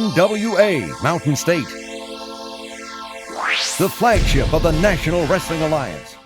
NWA Mountain State, the flagship of the National Wrestling Alliance.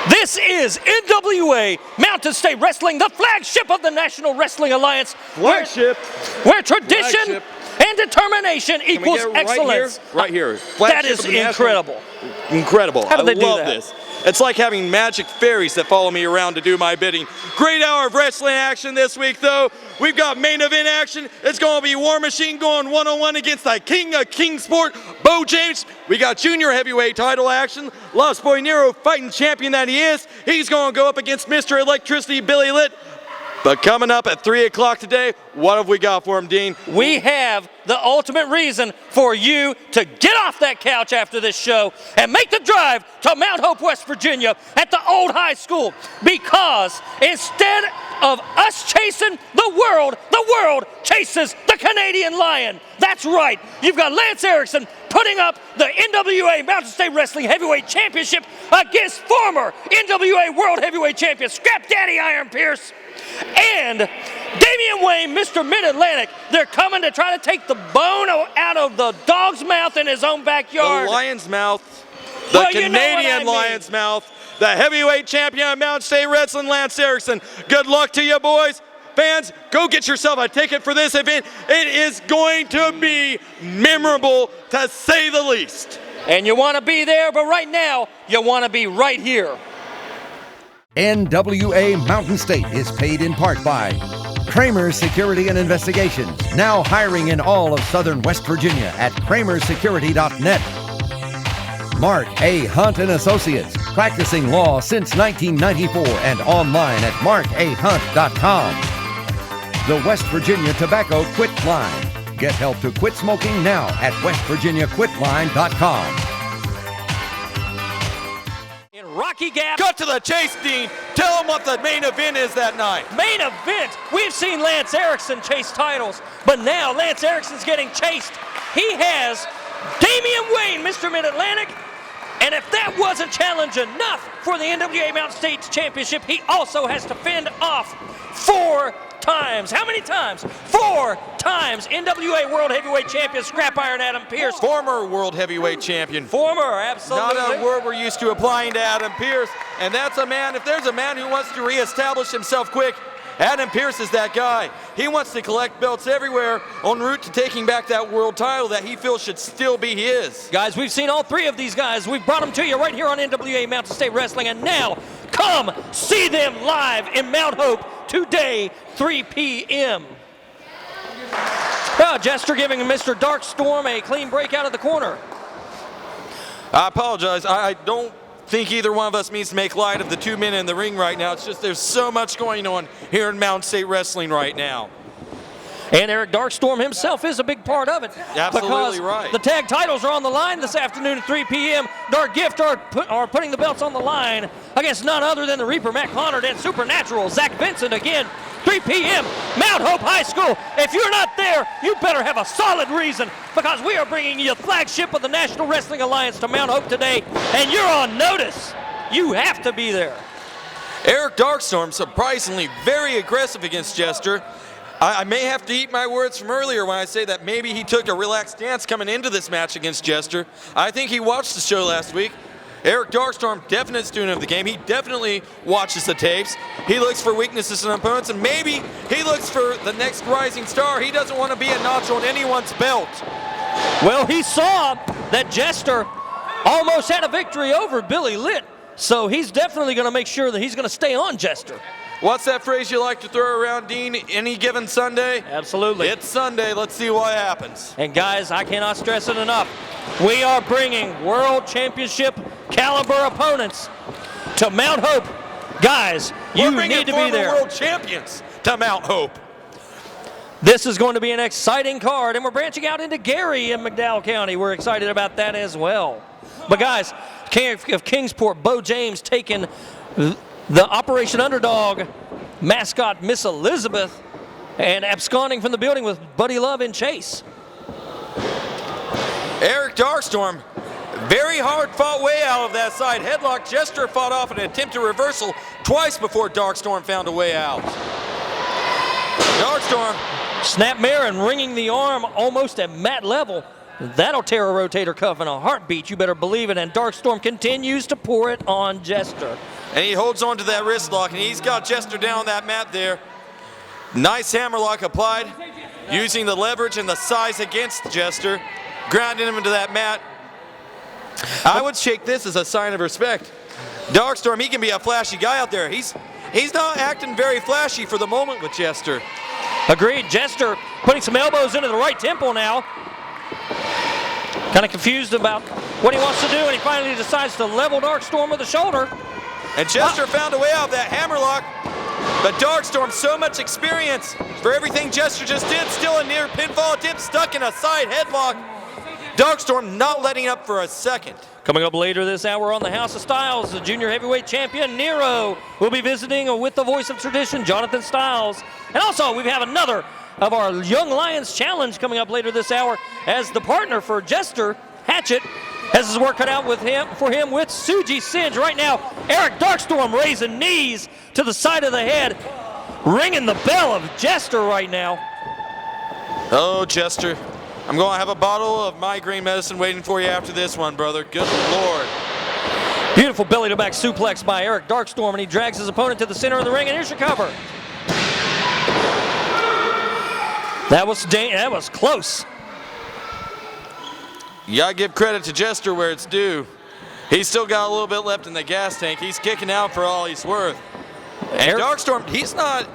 This is NWA Mountain State Wrestling, the flagship of the National Wrestling Alliance. Flagship. Where tradition and determination equals excellence. Right here. That is incredible. Incredible. How do they do love that? This. It's like having magic fairies that follow me around to do my bidding. Great hour of wrestling action this week, though. We've got main event action. It's going to be War Machine going one-on-one against the king of Kingsport, Bo James. We got junior heavyweight title action. Lost Boy Nero, fighting champion that he is. He's going to go up against Mr. Electricity, Billy Litt. But coming up at 3 o'clock today, what have we got for him, Dean? We have the ultimate reason for you to get off that couch after this show and make the drive to Mount Hope, West Virginia at the old high school. Because instead of us chasing the world chases the Canadian Lion. That's right. You've got Lance Erickson putting up the NWA Mountain State Wrestling Heavyweight Championship against former NWA World Heavyweight Champion Scrap Daddy Iron Pierce. And Damian Wayne, Mr. Mid-Atlantic, they're coming to try to take the bone out of the dog's mouth in his own backyard. The lion's mouth, the Canadian Lion's mouth, the heavyweight champion of Mountain State Wrestling, Lance Erickson. Good luck to you, boys. Fans, go get yourself a ticket for this event. It is going to be memorable, to say the least. And you want to be there, but right now, you want to be right here. NWA Mountain State is paid in part by Kramer's Security and Investigations, now hiring in all of southern West Virginia at kramersecurity.net. Mark A. Hunt and Associates, practicing law since 1994 and online at markahunt.com. The West Virginia Tobacco Quit Line. Get help to quit smoking now at westvirginiaquitline.com. Rocky Gap. Cut to the chase, Dean. Tell them what the main event is that night. Main event. We've seen Lance Erickson chase titles, but now Lance Erickson's getting chased. He has Damian Wayne, Mr. Mid-Atlantic, and if that wasn't challenge enough for the NWA Mountain State Championship, he also has to fend off 4 times. How many times? 4 times NWA World Heavyweight Champion Scrap Iron Adam Pierce. Former World Heavyweight Champion. Former, absolutely. Not a word we're used to applying to Adam Pierce. And that's a man, if there's a man who wants to reestablish himself quick, Adam Pierce is that guy. He wants to collect belts everywhere en route to taking back that world title that he feels should still be his. Guys, we've seen all 3 of these guys. We've brought them to you right here on NWA Mountain State Wrestling, and now come see them live in Mount Hope today, 3 p.m. Jester giving Mr. Darkstorm a clean break out of the corner. I apologize. I don't think either one of us means to make light of the 2 men in the ring right now. It's just there's so much going on here in Mountain State Wrestling right now. And Eric Darkstorm himself is a big part of it. Absolutely because right. The tag titles are on the line this afternoon at 3 p.m. Dark Gift are putting the belts on the line against none other than the Reaper, Matt Connard, and Supernatural, Zach Vincent again. 3 p.m. Mount Hope High School. If you're not there, you better have a solid reason, because we are bringing you the flagship of the National Wrestling Alliance to Mount Hope today, and you're on notice. You have to be there. Eric Darkstorm, surprisingly very aggressive against Jester. I may have to eat my words from earlier when I say that maybe he took a relaxed stance coming into this match against Jester. I think he watched the show last week. Eric Darkstorm, definite student of the game. He definitely watches the tapes. He looks for weaknesses in opponents, and maybe he looks for the next rising star. He doesn't want to be a notch on anyone's belt. Well, he saw that Jester almost had a victory over Billy Litt, so he's definitely going to make sure that he's going to stay on Jester. What's that phrase you like to throw around, Dean? Any given Sunday? Absolutely. It's Sunday. Let's see what happens. And guys, I cannot stress it enough. We are bringing World Championship caliber opponents to Mount Hope. Guys, you need to be there. We're bringing world champions to Mount Hope. This is going to be an exciting card, and we're branching out into Gary in McDowell County. We're excited about that as well. But guys, King of Kingsport, Bo James taking the Operation Underdog mascot, Miss Elizabeth, and absconding from the building with Buddy Love and Chase. Eric Darkstorm, very hard fought way out of that side headlock. Jester fought off an attempted reversal twice before Darkstorm found a way out. Darkstorm Snapmare and wringing the arm almost at mat level. That'll tear a rotator cuff in a heartbeat, you better believe it. And Darkstorm continues to pour it on Jester. And he holds on to that wrist lock, and he's got Jester down on that mat there. Nice hammerlock applied, using the leverage and the size against Jester, grounding him into that mat. I would shake this as a sign of respect. Darkstorm, he can be a flashy guy out there. He's not acting very flashy for the moment with Jester. Agreed. Jester putting some elbows into the right temple now. Kind of confused about what he wants to do, and he finally decides to level Darkstorm with the shoulder. And Jester found a way out of that hammerlock, but Darkstorm, so much experience for everything Jester just did. Still a near pinfall attempt, stuck in a side headlock. Darkstorm not letting up for a second. Coming up later this hour on the House of Styles, the junior heavyweight champion Nero will be visiting with the voice of tradition, Jonathan Styles. And also we have another of our Young Lions Challenge coming up later this hour, as the partner for Jester, Hatchet, has his work cut out with him with Suji Sin. Right now, Eric Darkstorm raising knees to the side of the head, ringing the bell of Jester right now. Oh, Jester, I'm going to have a bottle of migraine medicine waiting for you after this one, brother. Good Lord. Beautiful belly-to-back suplex by Eric Darkstorm, and he drags his opponent to the center of the ring, and here's your cover. That was close. You gotta give credit to Jester where it's due. He's still got a little bit left in the gas tank. He's kicking out for all he's worth. And Darkstorm, he's not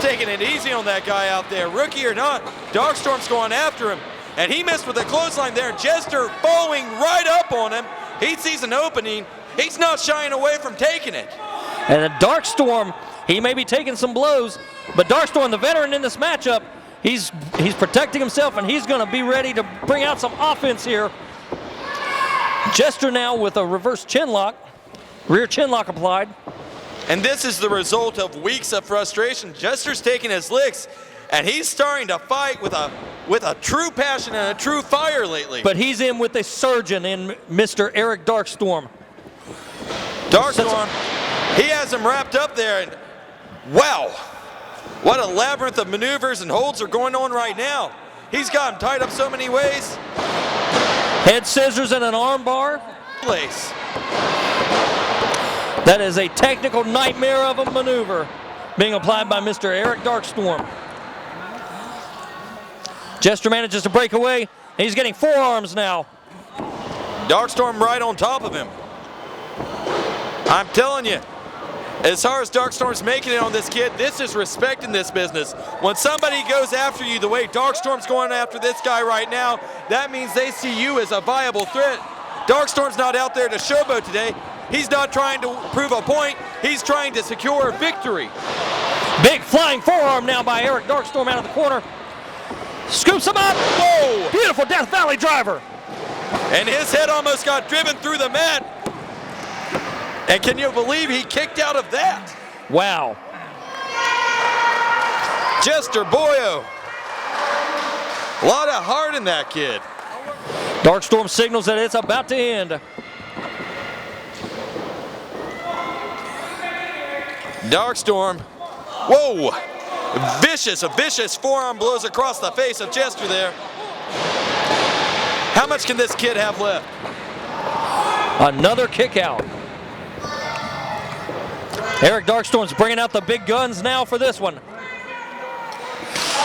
taking it easy on that guy out there. Rookie or not, Darkstorm's going after him. And he missed with a clothesline there. Jester following right up on him. He sees an opening. He's not shying away from taking it. And the Darkstorm, he may be taking some blows, but Darkstorm, the veteran in this matchup, he's protecting himself, and he's going to be ready to bring out some offense here. Jester now with a reverse chin lock, rear chin lock applied. And this is the result of weeks of frustration. Jester's taking his licks, and he's starting to fight with a true passion and a true fire lately. But he's in with a surgeon in Mr. Eric Darkstorm. Darkstorm, he has him wrapped up there, and wow, what a labyrinth of maneuvers and holds are going on right now. He's got him tied up so many ways. Head scissors and an arm bar. Place. That is a technical nightmare of a maneuver being applied by Mr. Eric Darkstorm. Jester manages to break away, and he's getting forearms now. Darkstorm right on top of him. I'm telling you, as far as Darkstorm's making it on this kid, this is respect in this business. When somebody goes after you the way Darkstorm's going after this guy right now, that means they see you as a viable threat. Darkstorm's not out there to showboat today. He's not trying to prove a point. He's trying to secure a victory. Big flying forearm now by Eric Darkstorm out of the corner. Scoops him up. Whoa! Beautiful Death Valley driver. And his head almost got driven through the mat. And can you believe he kicked out of that? Wow. Jester Boyo. A lot of heart in that kid. Darkstorm signals that it's about to end. Darkstorm. Whoa. A vicious forearm blows across the face of Jester there. How much can this kid have left? Another kick out. Eric Darkstorm's bringing out the big guns now for this one.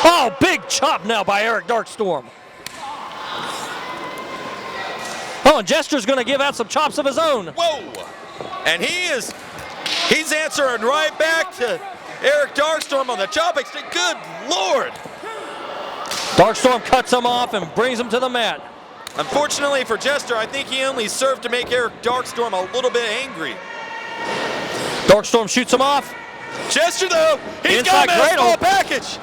Oh, big chop now by Eric Darkstorm. Oh, and Jester's going to give out some chops of his own. Whoa! And he's answering right back to Eric Darkstorm on the chop extent. Good Lord! Darkstorm cuts him off and brings him to the mat. Unfortunately for Jester, I think he only served to make Eric Darkstorm a little bit angry. Darkstorm shoots him off. Jester, though, he's Inside got him in a small cradle. package.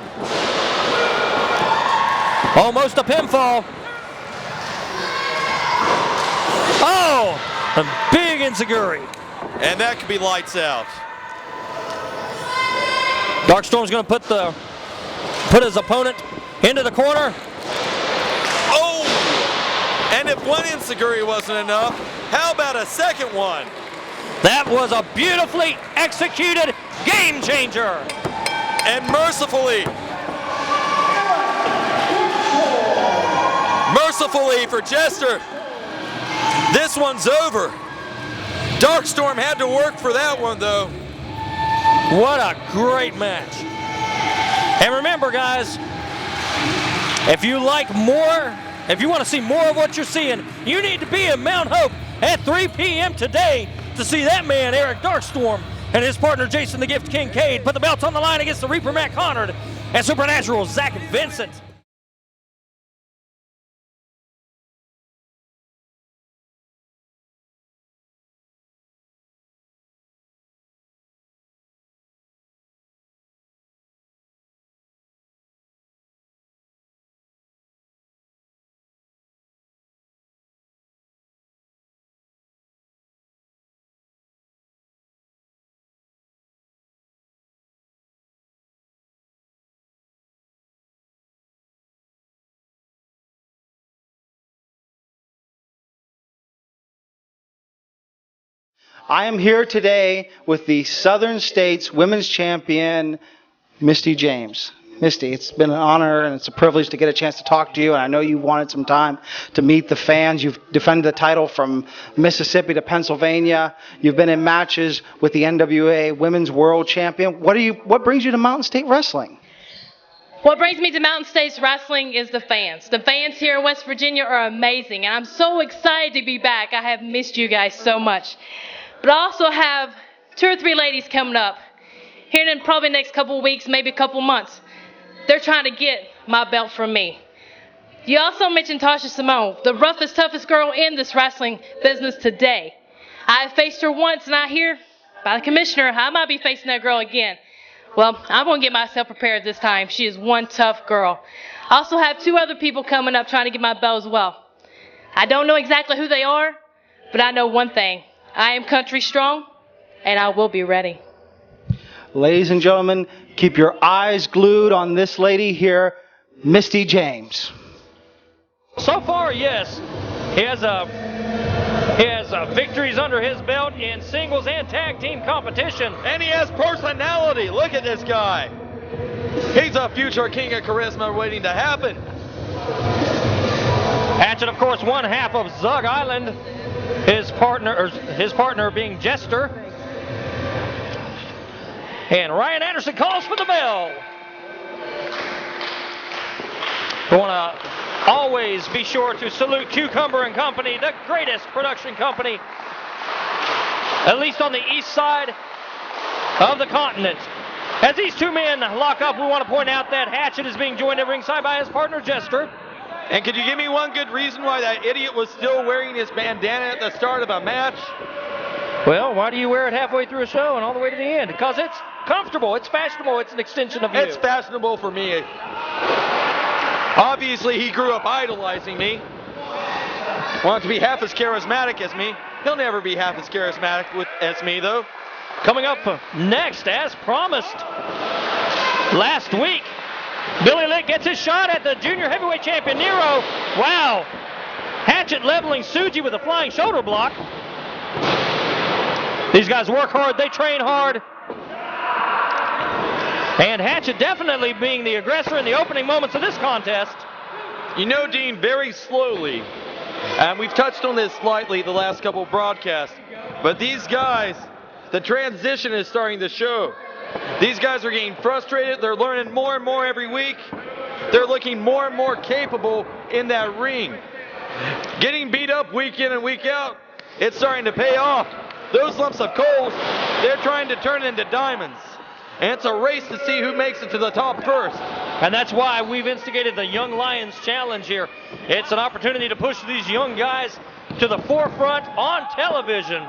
Almost a pinfall. Oh, a big enziguri. And that could be lights out. Darkstorm's going to put his opponent into the corner. Oh! And if one enziguri wasn't enough, how about a second one? That was a beautifully executed game changer. And mercifully, Mercifully for Jester, this one's over. Darkstorm had to work for that one, though. What a great match. And remember, guys, if you like more, if you want to see more of what you're seeing, you need to be in Mount Hope at 3 p.m. today to see that man, Eric Darkstorm, and his partner, Jason the Gift Kincaid, put the belts on the line against the Reaper Matt Connard and Supernatural Zach Vincent. I am here today with the Southern States Women's Champion, Misty James. Misty, it's been an honor and it's a privilege to get a chance to talk to you, and I know you wanted some time to meet the fans. You've defended the title from Mississippi to Pennsylvania. You've been in matches with the NWA Women's World Champion. What brings you to Mountain State Wrestling? What brings me to Mountain States Wrestling is the fans. The fans here in West Virginia are amazing, and I'm so excited to be back. I have missed you guys so much. But I also have 2 or 3 ladies coming up here in probably the next couple of weeks, maybe a couple of months. They're trying to get my belt from me. You also mentioned Tasha Simone, the roughest, toughest girl in this wrestling business today. I have faced her once, and I hear by the commissioner I might be facing that girl again. Well, I'm going to get myself prepared this time. She is one tough girl. I also have 2 other people coming up trying to get my belt as well. I don't know exactly who they are, but I know one thing. I am country strong, and I will be ready. Ladies and gentlemen, keep your eyes glued on this lady here, Misty James. So far, yes, he has victories under his belt in singles and tag team competition. And he has personality. Look at this guy. He's a future king of charisma waiting to happen. Hatchet, of course, one half of Zug Island. His partner being Jester. And Ryan Anderson calls for the bell. We want to always be sure to salute Cucumber and Company, the greatest production company, at least on the east side of the continent. As these 2 men lock up, we want to point out that Hatchet is being joined at ringside by his partner Jester. And could you give me one good reason why that idiot was still wearing his bandana at the start of a match? Well, why do you wear it halfway through a show and all the way to the end? Because it's comfortable, it's fashionable, it's an extension of you. It's fashionable for me. Obviously, he grew up idolizing me. Wanted to be half as charismatic as me. He'll never be half as charismatic as me, though. Coming up next, as promised last week, Billy Lick gets his shot at the junior heavyweight champion, Nero. Wow. Hatchet leveling Suji with a flying shoulder block. These guys work hard, they train hard. And Hatchet definitely being the aggressor in the opening moments of this contest. You know, Dean, very slowly, and we've touched on this slightly the last couple of broadcasts, but these guys, the transition is starting to show. These guys are getting frustrated. They're learning more and more every week. They're looking more and more capable in that ring. Getting beat up week in and week out, it's starting to pay off. Those lumps of coal, they're trying to turn into diamonds. And it's a race to see who makes it to the top first. And that's why we've instigated the Young Lions Challenge here. It's an opportunity to push these young guys to the forefront on television.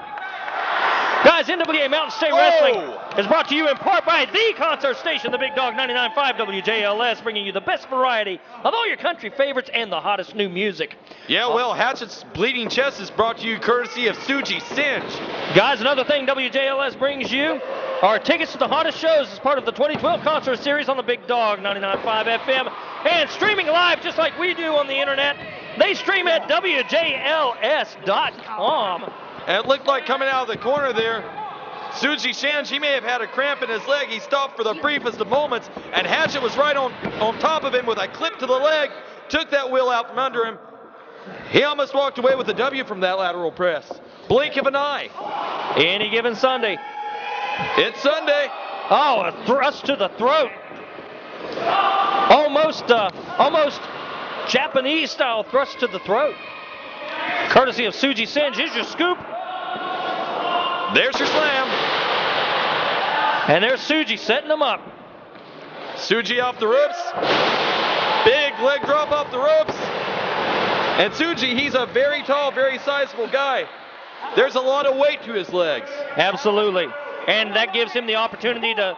Guys, NWA Mountain State Wrestling is brought to you in part by the concert station, the Big Dog 99.5 WJLS, bringing you the best variety of all your country favorites and the hottest new music. Yeah, well, Hatchet's Bleeding Chest is brought to you courtesy of Suji Sin. Guys, another thing WJLS brings you are tickets to the hottest shows as part of the 2012 concert series on the Big Dog 99.5 FM and streaming live just like we do on the internet. They stream at WJLS.com. And it looked like coming out of the corner there, Suji Sin, she may have had a cramp in his leg. He stopped for the briefest of moments, and Hatchet was right on top of him with a clip to the leg, took that wheel out from under him, He almost walked away with a W from that lateral press. Blink of an eye. Any given Sunday. It's Sunday. Oh, a thrust to the throat. Almost Japanese-style thrust to the throat. Courtesy of Suji Sin. Here's your scoop. There's your slam. And there's Suji setting them up. Suji off the ropes. Big leg drop off the ropes. And Suji, he's a very tall, very sizable guy. There's a lot of weight to his legs. Absolutely. And that gives him the opportunity to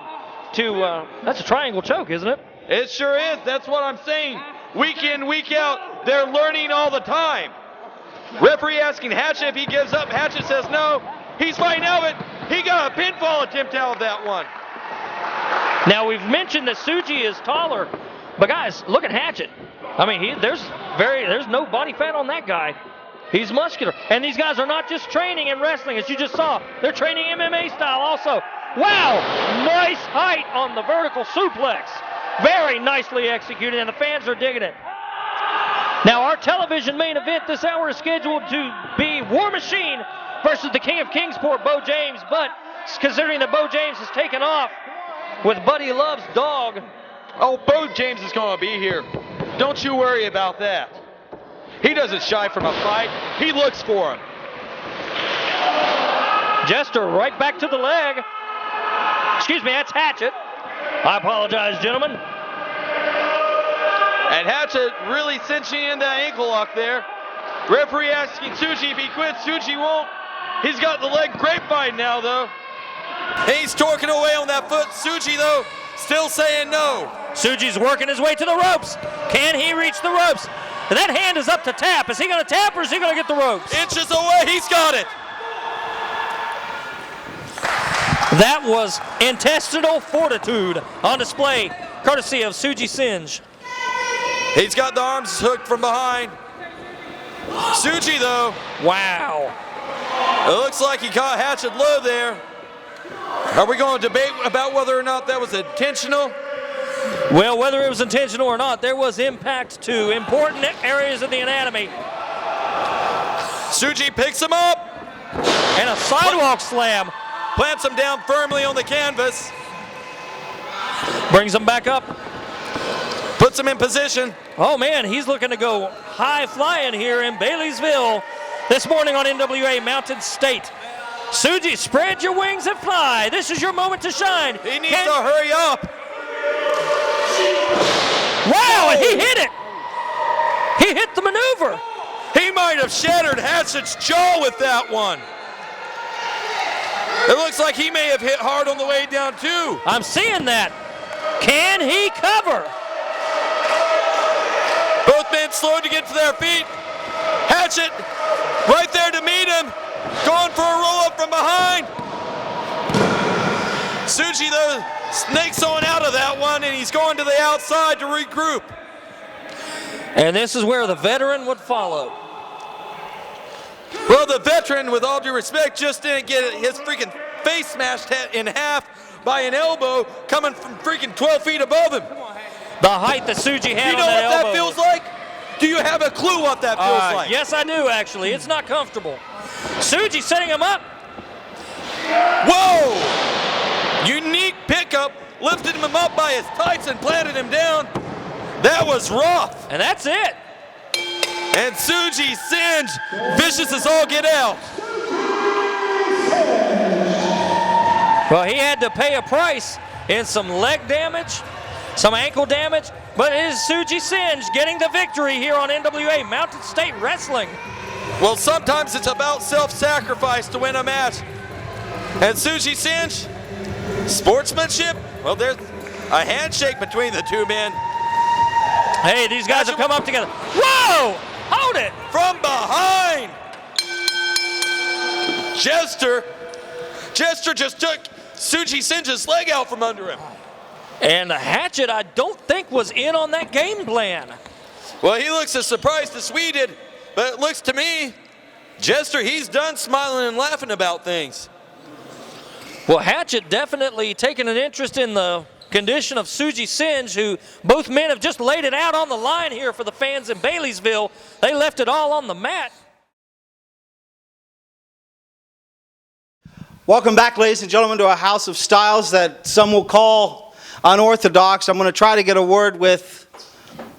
that's a triangle choke, isn't it? It sure is. That's what I'm saying. Week in, week out, they're learning all the time. Referee asking Hatchet if he gives up. Hatchet says no. He's fighting out of it. He got a pinfall attempt out of that one. Now, we've mentioned that Suji is taller, but guys, look at Hatchet. I mean, there's no body fat on that guy. He's muscular. And these guys are not just training in wrestling, as you just saw. They're training MMA style also. Wow! Nice height on the vertical suplex. Very nicely executed, and the fans are digging it. Now, our television main event this hour is scheduled to be War Machine versus the King of Kingsport, Bo James. But considering that Bo James has taken off with Buddy Love's dog. Oh, Bo James is going to be here. Don't you worry about that. He doesn't shy from a fight. He looks for him. Jester right back to the leg. Excuse me, that's Hatchet. I apologize, gentlemen. And Hatchet really cinching in that ankle lock there. Referee asking Suji if he quits. Suji won't. He's got the leg grapevine now, though. And he's torquing away on that foot. Suji, though, still saying no. Suji's working his way to the ropes. Can he reach the ropes? And that hand is up to tap. Is he going to tap or is he going to get the ropes? Inches away, he's got it. That was intestinal fortitude on display, courtesy of Suji Sin. He's got the arms hooked from behind. Suji, though. Wow. It looks like he caught Hatchet low there. Are we going to debate about whether or not that was intentional? Well, whether it was intentional or not, there was impact to important areas of the anatomy. Suji picks him up. And a sidewalk slam. Plants him down firmly on the canvas. Brings him back up. Puts him in position. Oh, man, he's looking to go high flying here in Baileysville this morning on NWA Mountain State. Suji, spread your wings and fly. This is your moment to shine. He needs to hurry up. Wow, and he hit it. He hit the maneuver. He might have shattered Hatchet's jaw with that one. It looks like he may have hit hard on the way down, too. I'm seeing that. Can he cover? Both men slow to get to their feet. Hatchet right there to meet him. Going for a roll-up from behind. Suji, though, snakes on out of that one, and he's going to the outside to regroup. And this is where the veteran would follow. Well, the veteran, with all due respect, just didn't get his freaking face smashed in half by an elbow coming from freaking 12 feet above him. The height that Suji had on that elbow. You know what that feels like? Do you have a clue what that feels like? Yes, I do, actually. It's not comfortable. Suji setting him up. Whoa! Unique pickup, lifted him up by his tights and planted him down. That was rough. And that's it. And Suji Sin, vicious as all get out. Well, he had to pay a price in some leg damage, some ankle damage, but it is Suji Sin getting the victory here on NWA Mountain State Wrestling. Well, sometimes it's about self-sacrifice to win a match. And Suji Sin, sportsmanship, well, there's a handshake between the two men. Hey, these guys have come up together. Whoa! Hold it! From behind! Jester just took Suji Sin's leg out from under him. And the Hatchet, I don't think, was in on that game plan. Well, he looks as surprised as we did, but it looks to me, Jester, he's done smiling and laughing about things. Well, Hatchet definitely taking an interest in the condition of Suji Sin, who both men have just laid it out on the line here for the fans in Baileysville. They left it all on the mat. Welcome back, ladies and gentlemen, to a house of styles that some will call unorthodox. I'm going to try to get a word with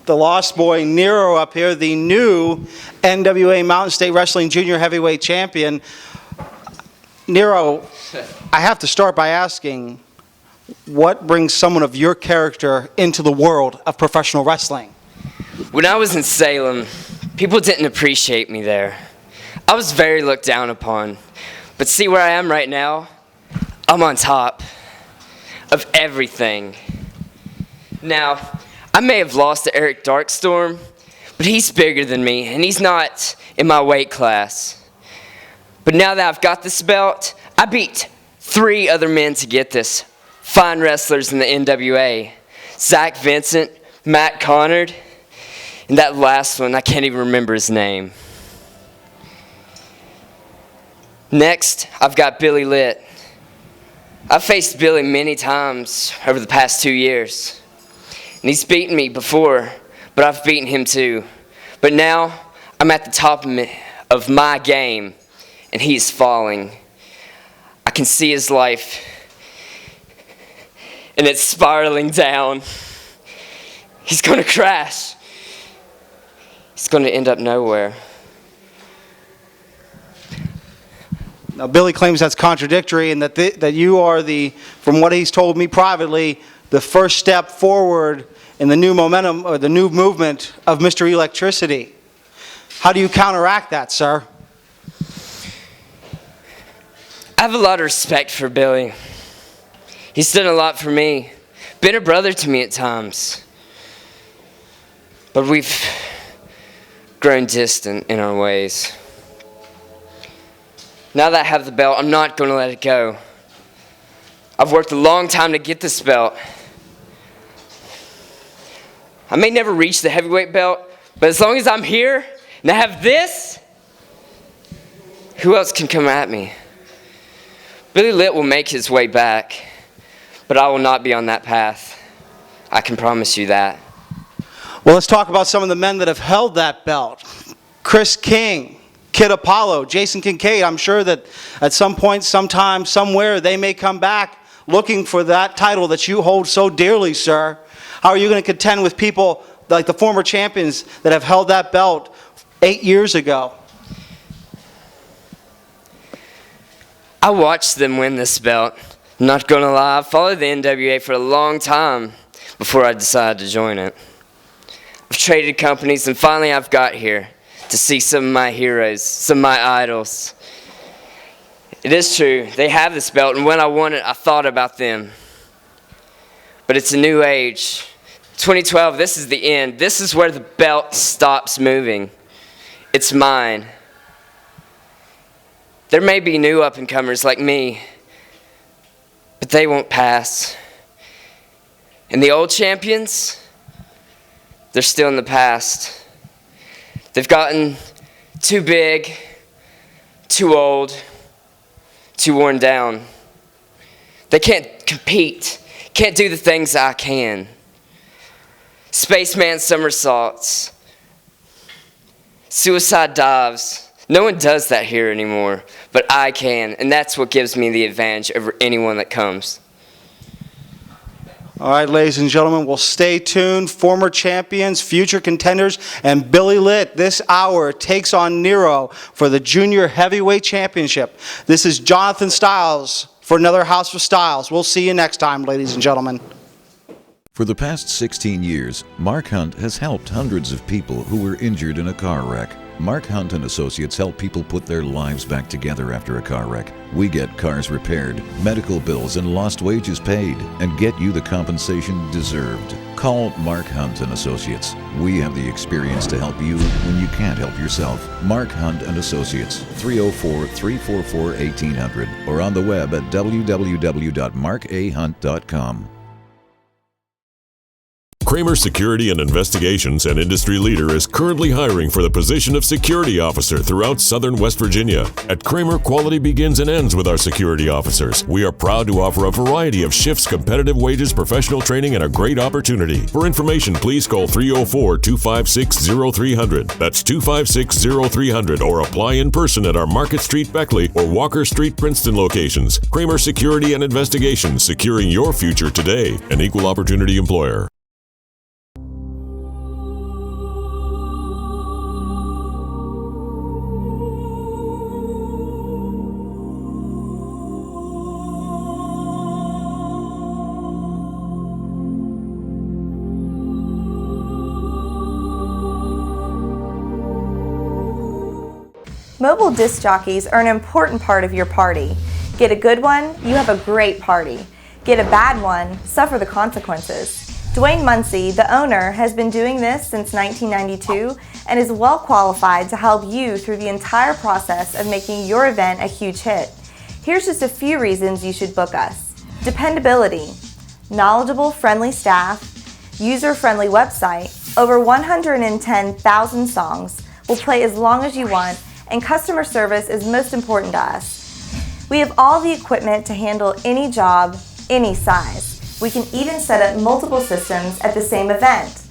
the Lost Boy Nero up here, the new NWA Mountain State Wrestling Junior Heavyweight Champion. Nero, I have to start by asking, what brings someone of your character into the world of professional wrestling? When I was in Salem, people didn't appreciate me there. I was very looked down upon. But see where I am right now? I'm on top of everything. Now, I may have lost to Eric Darkstorm, but he's bigger than me, and he's not in my weight class. But now that I've got this belt, I beat 3 other men to get this. Fine wrestlers in the NWA. Zach Vincent, Matt Connard, and that last one, I can't even remember his name. Next, I've got Billy Litt. I've faced Billy many times over the past 2 years. And he's beaten me before, but I've beaten him too. But now, I'm at the top of my game, and he's falling. I can see his life, and it's spiraling down. He's gonna crash. He's gonna end up nowhere. Now, Billy claims that's contradictory and that you are from what he's told me privately, the first step forward in the new momentum or the new movement of Mr. Electricity. How do you counteract that, sir? I have a lot of respect for Billy. He's done a lot for me, been a brother to me at times. But we've grown distant in our ways. Now that I have the belt, I'm not going to let it go. I've worked a long time to get this belt. I may never reach the heavyweight belt, but as long as I'm here and I have this, who else can come at me? Billy Litt will make his way back, but I will not be on that path. I can promise you that. Well, let's talk about some of the men that have held that belt. Chris King, Kid Apollo, Jason Kincaid. I'm sure that at some point, sometime, somewhere, they may come back looking for that title that you hold so dearly, sir. How are you going to contend with people like the former champions that have held that belt 8 years ago? I watched them win this belt. I'm not going to lie, I followed the NWA for a long time before I decided to join it. I've traded companies, and finally I've got here to see some of my heroes, some of my idols. It is true, they have this belt, and when I won it, I thought about them. But it's a new age. 2012, this is the end. This is where the belt stops moving. It's mine. There may be new up-and-comers like me, but they won't pass. And the old champions, they're still in the past. They've gotten too big, too old, too worn down. They can't compete, can't do the things I can. Spaceman somersaults, suicide dives. No one does that here anymore, but I can, and that's what gives me the advantage over anyone that comes. All right, ladies and gentlemen, we'll stay tuned. Former champions, future contenders, and Billy Litt this hour takes on Nero for the Junior Heavyweight Championship. This is Jonathan Styles for another House of Styles. We'll see you next time, ladies and gentlemen. For the past 16 years, Mark Hunt has helped hundreds of people who were injured in a car wreck. Mark Hunt and Associates help people put their lives back together after a car wreck. We get cars repaired, medical bills and lost wages paid, and get you the compensation deserved. Call Mark Hunt and Associates. We have the experience to help you when you can't help yourself. Mark Hunt and Associates, 304-344-1800, or on the web at www.markahunt.com. Kramer Security and Investigations, an industry leader, is currently hiring for the position of security officer throughout southern West Virginia. At Kramer, quality begins and ends with our security officers. We are proud to offer a variety of shifts, competitive wages, professional training, and a great opportunity. For information, please call 304-256-0300. That's 256-0300, or apply in person at our Market Street Beckley or Walker Street Princeton locations. Kramer Security and Investigations, securing your future today. An equal opportunity employer. Mobile disc jockeys are an important part of your party. Get a good one, you have a great party. Get a bad one, suffer the consequences. Dwayne Muncie, the owner, has been doing this since 1992 and is well qualified to help you through the entire process of making your event a huge hit. Here's just a few reasons you should book us. Dependability, knowledgeable, friendly staff, user-friendly website, over 110,000 songs, will play as long as you want, and customer service is most important to us. We have all the equipment to handle any job, any size. We can even set up multiple systems at the same event.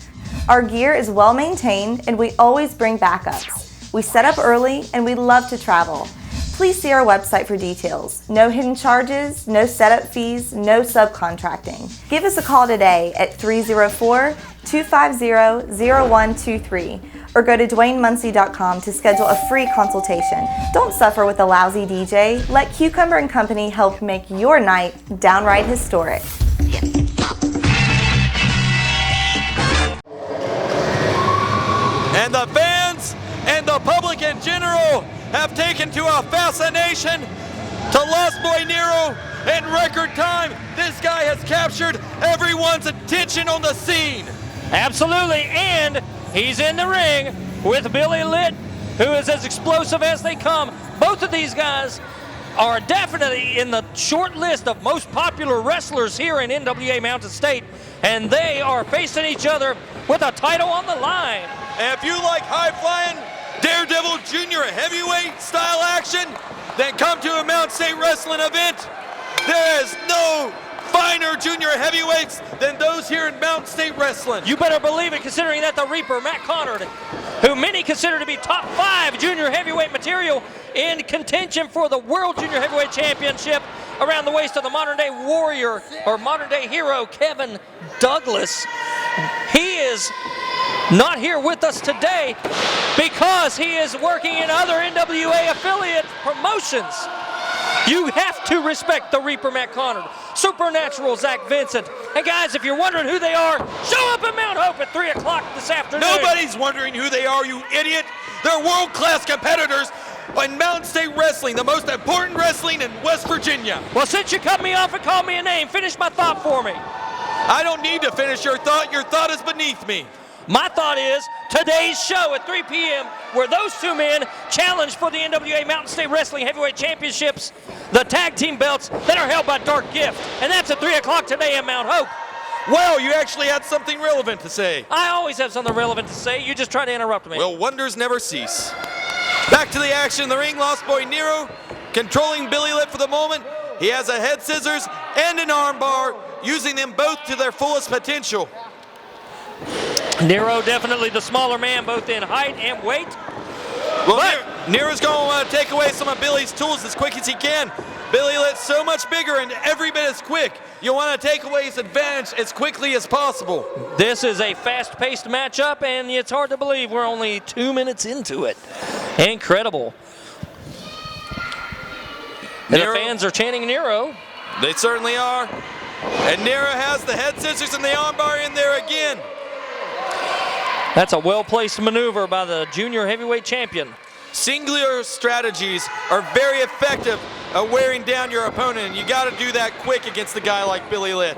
Our gear is well maintained and we always bring backups. We set up early and we love to travel. Please see our website for details. No hidden charges, no setup fees, no subcontracting. Give us a call today at 304-250-0123 or go to DwayneMuncie.com to schedule a free consultation. Don't suffer with a lousy DJ. Let Cucumber & Company help make your night downright historic. And the fans and the public in general have taken to a fascination to Lost Boy Nero in record time. This guy has captured everyone's attention on the scene. Absolutely, and he's in the ring with Billy Litt, who is as explosive as they come. Both of these guys are definitely in the short list of most popular wrestlers here in NWA Mountain State, and they are facing each other with a title on the line. And if you like high-flying Daredevil Junior heavyweight style action, then come to a Mountain State Wrestling event. There is no finer junior heavyweights than those here in Mountain State Wrestling. You better believe it, considering that the Reaper, Matt Connard, who many consider to be top 5 junior heavyweight material in contention for the World Junior Heavyweight Championship around the waist of the modern-day warrior or modern-day hero, Kevin Douglas. He is not here with us today because he is working in other NWA affiliate promotions. You have to respect the Reaper, Matt Connard, Supernatural, Zach Vincent. And guys, if you're wondering who they are, show up at Mount Hope at 3 o'clock this afternoon. Nobody's wondering who they are, you idiot. They're world-class competitors in Mountain State Wrestling, the most important wrestling in West Virginia. Well, since you cut me off and called me a name, finish my thought for me. I don't need to finish your thought. Your thought is beneath me. My thought is today's show at 3 p.m. where those two men challenge for the NWA Mountain State Wrestling Heavyweight Championships, the tag team belts that are held by Dark Gift. And that's at 3 o'clock today in Mount Hope. Well, you actually had something relevant to say. I always have something relevant to say. You just try to interrupt me. Well, wonders never cease. Back to the action in the ring. Lost Boy Nero controlling Billy Litt for the moment. He has a head scissors and an arm bar, using them both to their fullest potential. Nero definitely the smaller man, both in height and weight. Well, Nero's going to want to take away some of Billy's tools as quick as he can. Billy Litt's so much bigger and every bit as quick. You want to take away his advantage as quickly as possible. This is a fast-paced matchup, and it's hard to believe we're only 2 minutes into it. Incredible. And the fans are chanting Nero. They certainly are. And Nero has the head scissors and the armbar in there again. That's a well-placed maneuver by the junior heavyweight champion. Singular strategies are very effective at wearing down your opponent, and you got to do that quick against a guy like Billy Litt.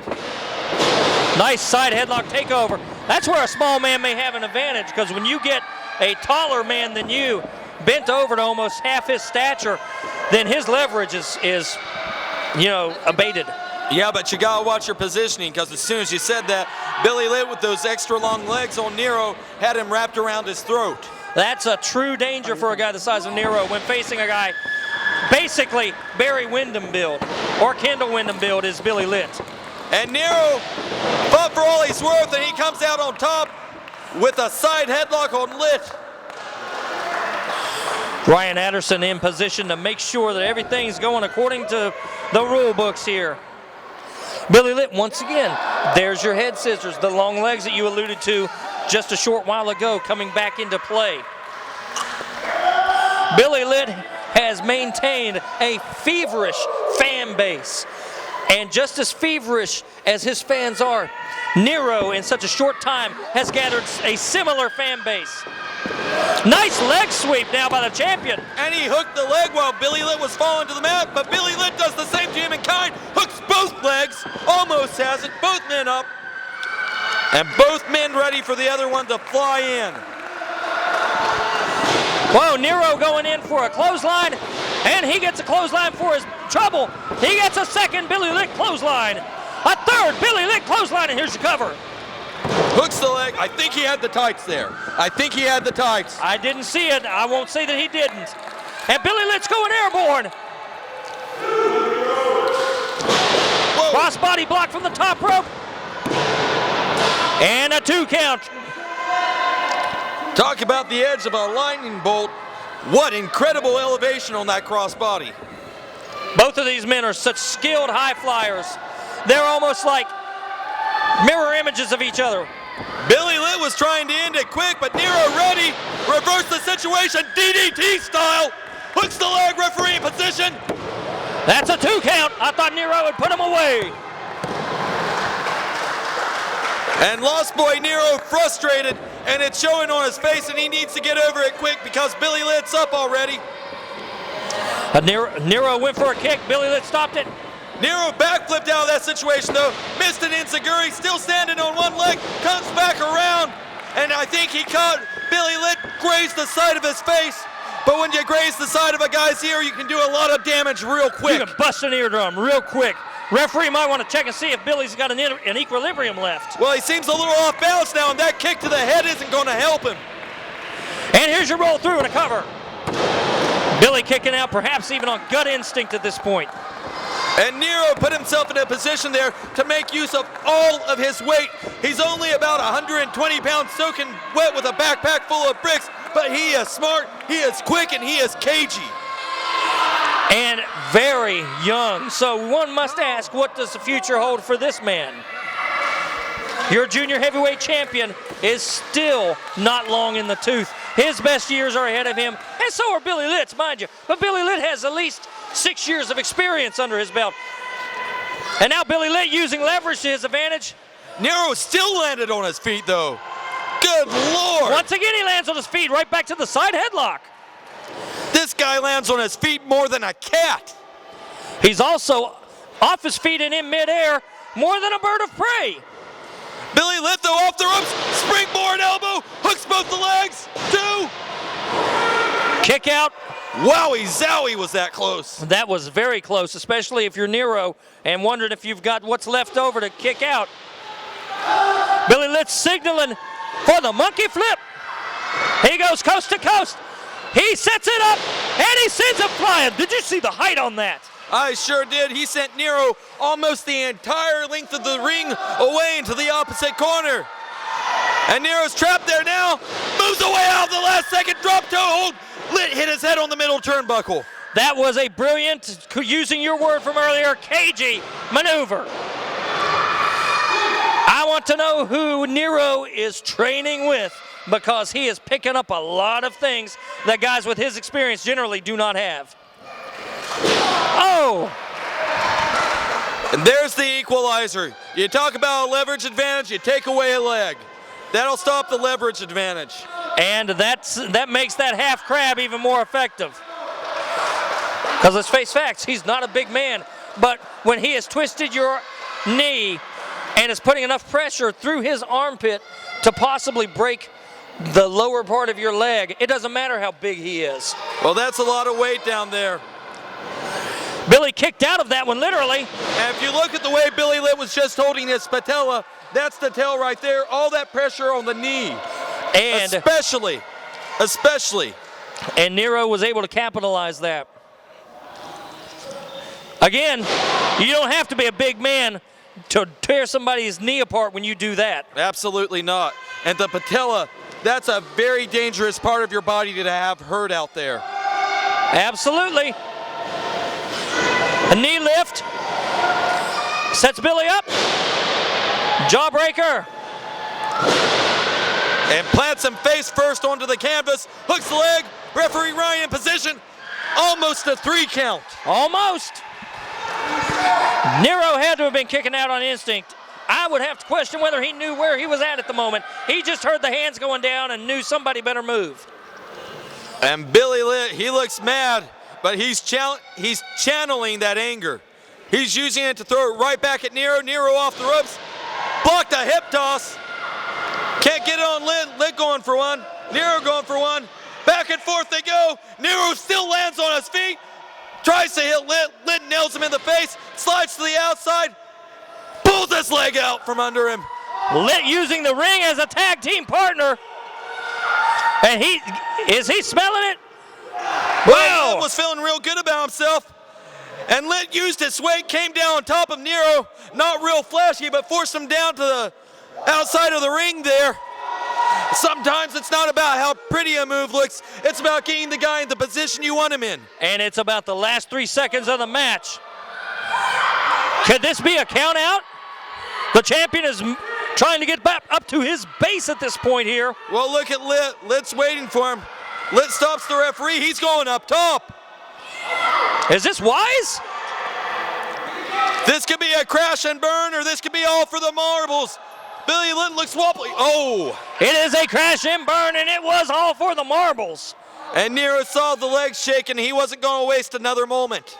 Nice side headlock takeover. That's where a small man may have an advantage, because when you get a taller man than you bent over to almost half his stature, then his leverage is abated. Yeah, but you gotta watch your positioning, because as soon as you said that, Billy Litt with those extra long legs on Nero had him wrapped around his throat. That's a true danger for a guy the size of Nero when facing a guy basically Barry Windham build, or Kendall Windham build is Billy Litt. And Nero fought for all he's worth, and he comes out on top with a side headlock on Litt. Ryan Anderson in position to make sure that everything's going according to the rule books here. Billy Litt, once again, there's your head scissors, the long legs that you alluded to just a short while ago coming back into play. Billy Litt has maintained a feverish fan base. And just as feverish as his fans are, Nero in such a short time has gathered a similar fan base. Nice leg sweep now by the champion. And he hooked the leg while Billy Litt was falling to the mat, but Billy Litt does the same to him in kind, hooks both legs, almost has it, both men up, and both men ready for the other one to fly in. Whoa, Nero going in for a clothesline, and he gets a clothesline for his trouble. He gets a second Billy Litt clothesline, a third Billy Litt clothesline, and here's your cover. Hooks the leg. I think he had the tights there. I think he had the tights. I didn't see it. I won't say that he didn't. And Billy Litt's going airborne. Whoa. Crossbody block from the top rope. And a 2 count. Talk about the edge of a lightning bolt. What incredible elevation on that crossbody. Both of these men are such skilled high flyers. They're almost like mirror images of each other. Billy Litt was trying to end it quick, but Nero ready. Reverse the situation, DDT style. Hooks the leg, referee in position. That's a 2 count. I thought Nero would put him away. And Lost Boy Nero frustrated, and it's showing on his face, and he needs to get over it quick because Billy Litt's up already. Nero went for a kick. Billy Litt stopped it. Nero backflipped out of that situation though, missed an enziguri, still standing on one leg, comes back around, and I think he caught Billy Litt, grazed the side of his face, but when you graze the side of a guy's ear, you can do a lot of damage real quick. You can bust an eardrum real quick. Referee might want to check and see if Billy's got an equilibrium left. Well, he seems a little off balance now, and that kick to the head isn't going to help him. And here's your roll through and a cover. Billy kicking out, perhaps even on gut instinct at this point. And Nero put himself in a position there to make use of all of his weight. He's only about 120 pounds soaking wet with a backpack full of bricks, but he is smart, he is quick, and he is cagey. And very young. So one must ask, what does the future hold for this man? Your junior heavyweight champion is still not long in the tooth. His best years are ahead of him, and so are Billy Litt's, mind you. But Billy Litt has at least 6 years of experience under his belt. And now Billy Litt using leverage to his advantage. Nero still landed on his feet, though. Good Lord! Once again, he lands on his feet, right back to the side headlock. This guy lands on his feet more than a cat. He's also off his feet and in midair more than a bird of prey. Billy Litt, though, off the ropes, springboard elbow, hooks both the legs, 2. Kick out. Wowie zowie, was that close. That was very close, especially if you're Nero and wondering if you've got what's left over to kick out. Billy Litt signaling for the monkey flip. He goes coast to coast. He sets it up, and he sends him flying. Did you see the height on that? I sure did. He sent Nero almost the entire length of the ring away into the opposite corner. And Nero's trapped there now. Moves away out of the last second. Drop toe hold. Litt hit his head on the middle turnbuckle. That was a brilliant, using your word from earlier, cagey maneuver. I want to know who Nero is training with, because he is picking up a lot of things that guys with his experience generally do not have. Oh! And there's the equalizer. You talk about a leverage advantage, you take away a leg. That'll stop the leverage advantage. And that makes that half crab even more effective. Because let's face facts, he's not a big man. But when he has twisted your knee and is putting enough pressure through his armpit to possibly break the lower part of your leg, it doesn't matter how big he is. Well, that's a lot of weight down there. Billy kicked out of that one, literally. And if you look at the way Billy Litt was just holding his patella, that's the tell right there. All that pressure on the knee. And especially. And Nero was able to capitalize that. Again, you don't have to be a big man to tear somebody's knee apart when you do that. Absolutely not. And the patella, that's a very dangerous part of your body to have hurt out there. Absolutely. A knee lift. Sets Billy up. Jawbreaker. And plants him face first onto the canvas. Hooks the leg. Referee Ryan in position. Almost a 3 count. Almost. Nero had to have been kicking out on instinct. I would have to question whether he knew where he was at the moment. He just heard the hands going down and knew somebody better move. And Billy Litt, he looks mad, but he's channeling that anger. He's using it to throw it right back at Nero. Nero off the ropes. Blocked a hip toss. Can't get it on Litt. Litt going for one. Nero going for one. Back and forth they go. Nero still lands on his feet. Tries to hit Litt. Litt nails him in the face. Slides to the outside. Pulls his leg out from under him. Litt using the ring as a tag team partner. And is he smelling it? Well, Litt was feeling real good about himself. And Litt used his weight, came down on top of Nero. Not real flashy, but forced him down to the outside of the ring there. Sometimes it's not about how pretty a move looks. It's about getting the guy in the position you want him in. And it's about the last 3 seconds of the match. Could this be a count out? The champion is trying to get back up to his base at this point here. Well, look at Litt. Litt's waiting for him. Litt stops the referee. He's going up top. Is this wise? This could be a crash and burn, or this could be all for the marbles. Billy Litt looks wobbly. Oh! It is a crash and burn, and it was all for the marbles. And Nero saw the legs shaking. He wasn't going to waste another moment.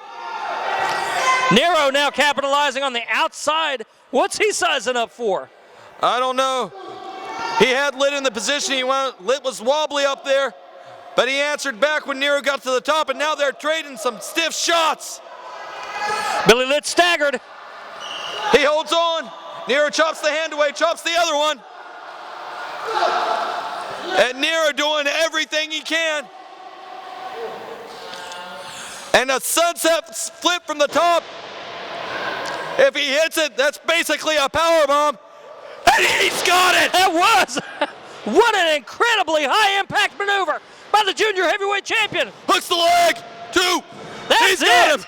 Nero now capitalizing on the outside. What's he sizing up for? I don't know. He had Litt in the position he wanted. Litt was wobbly up there, but he answered back when Nero got to the top, and now they're trading some stiff shots. Billy Litt staggered. He holds on. Nero chops the hand away, chops the other one. And Nero doing everything he can. And a sunset flip from the top. If he hits it, that's basically a power bomb. And he's got it! That was! What an incredibly high impact maneuver by the junior heavyweight champion. Hooks the leg. 2. That's he's got him.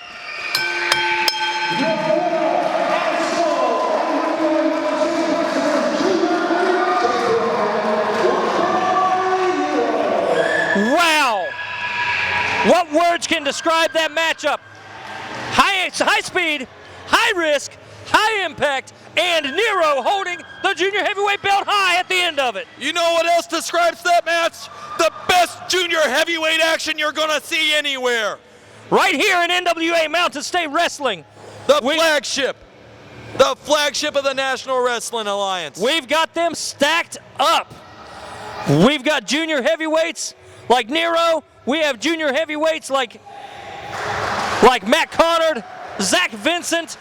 Wow! What words can describe that matchup? High speed, high risk, high impact, and Nero holding the junior heavyweight belt high at the end of it. You know what else describes that match? The best junior heavyweight action you're gonna see anywhere. Right here in NWA Mountain State Wrestling. The flagship of the National Wrestling Alliance. We've got them stacked up. We've got junior heavyweights like Nero. We have junior heavyweights like Matt Connard, Zach Vincent,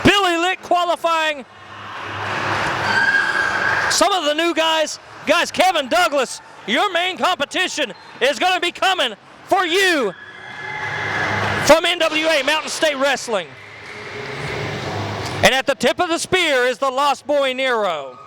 Billy Litt qualifying. Some of the new guys, Kevin Douglas, your main competition is going to be coming for you from NWA Mountain State Wrestling. And at the tip of the spear is the Lost Boy Nero.